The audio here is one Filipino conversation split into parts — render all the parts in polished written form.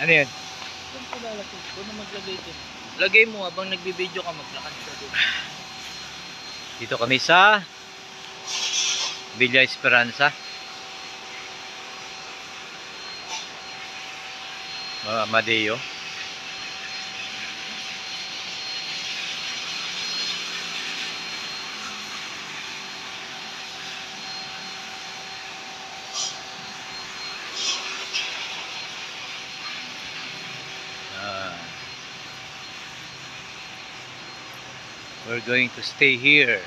Ano yun? Saan ko lalaki? Kung na maglagay din. Lagay mo habang nagbibideo ka, maglakad ka doon. Dito kami sa Villa Esperanza. Amadeo. We're going to stay here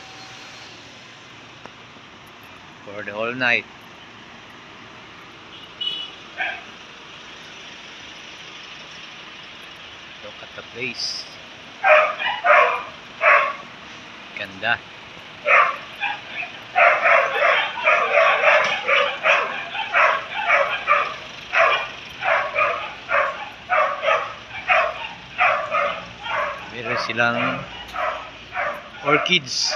for the whole night. Look at the place. Ganda. Meron silang orchids.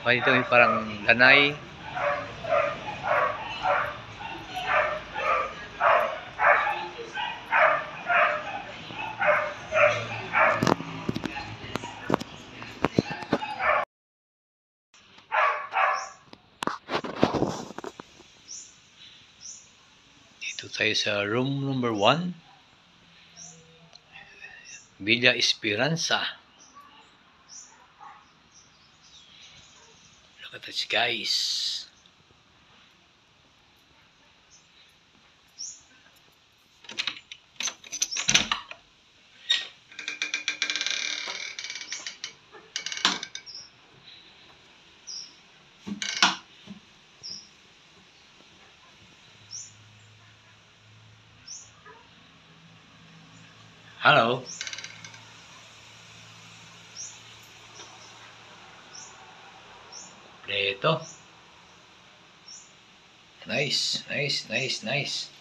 Ito yung parang lanay. Dito tayo sa room number 1. Villa Esperanza. Look at this, guys. Hello. Ito. Nice, nice, nice, nice.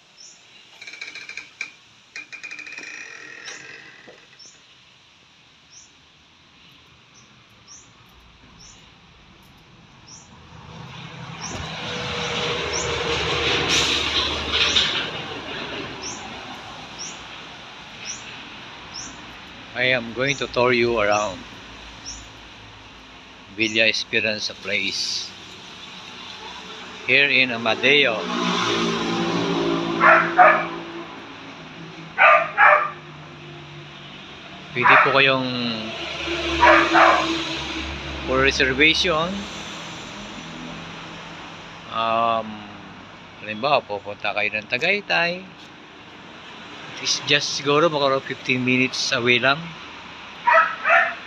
I am going to tour you around Villa Esperanza place here in Amadeo. Pwede po kayong for reservation. Halimbawa, pupunta kayo ng Tagaytay. It's just siguro makaro 15 minutes away lang.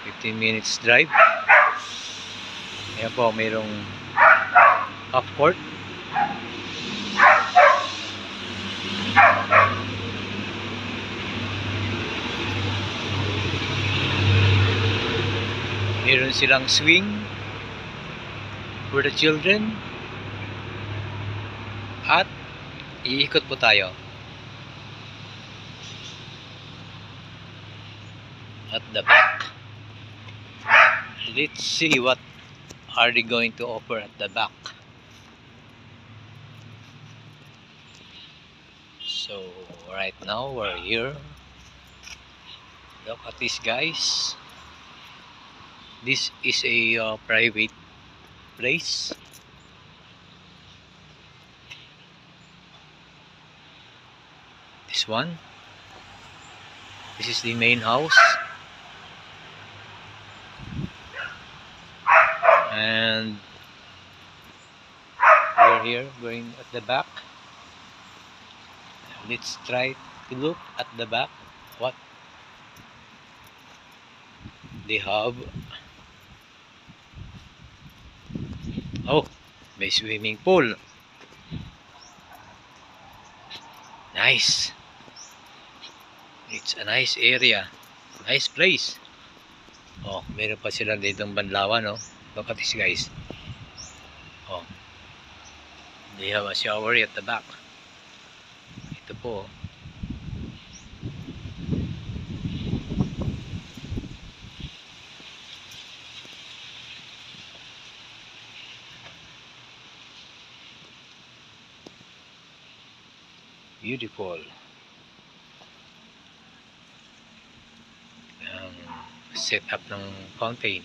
15 minutes drive. Ayan po, mayroong half court. Meron silang swing for the children. At iikot po tayo at the back. Let's see what are they going to offer at the back. So right now we're here. Look at this, guys. This is a private place. This one. This is the main house. And we're here going at the back. Let's try to look at the back what they have. Oh, may swimming pool. Nice. It's a nice area. Nice place. Oh, meron pa sila ditong banlawan, no? Look at this, guys. Oh. They have a shower at the back. Ito po. Beautiful. Ang setup ng fountain.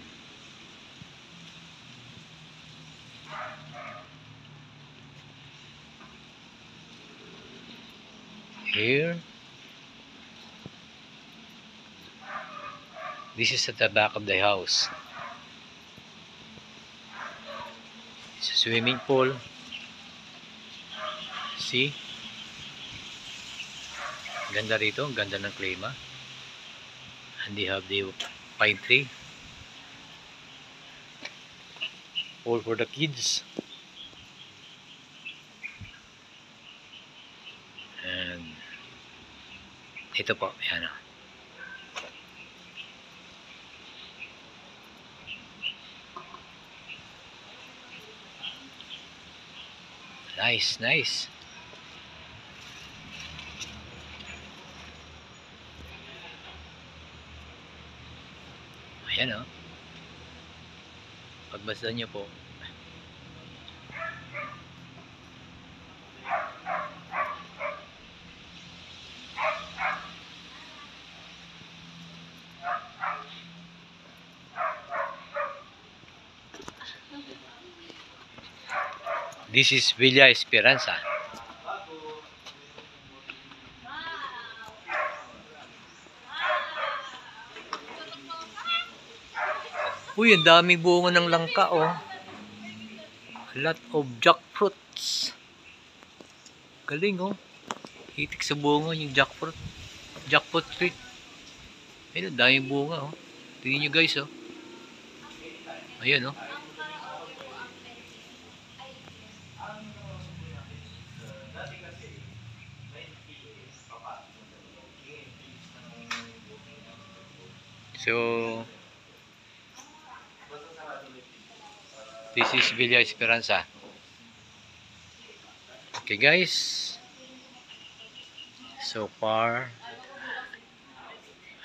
Here. This is at the back of the house. It's a swimming pool. See? Ganda rito. Ganda ng klima. And they have the pine tree. All for the kids. And ito po. Yan o. Nice, nice. Ayan o. Pagmasdan nyo po. This is Villa Esperanza. Uy, ang daming bunga ng langka oh. A lot of jackfruits. Galing oh. Hitik sa bunga yung jackfruit. Jackfruit tree. Ayun, ang daming bunga oh. Tingnan nyo guys oh. Ayun oh. So, this is Villa Esperanza. Okay guys. So far,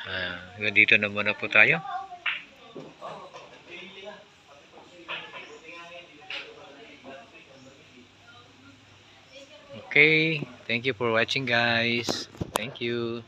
hanggang dito na muna po tayo. Okay, thank you for watching guys. Thank you.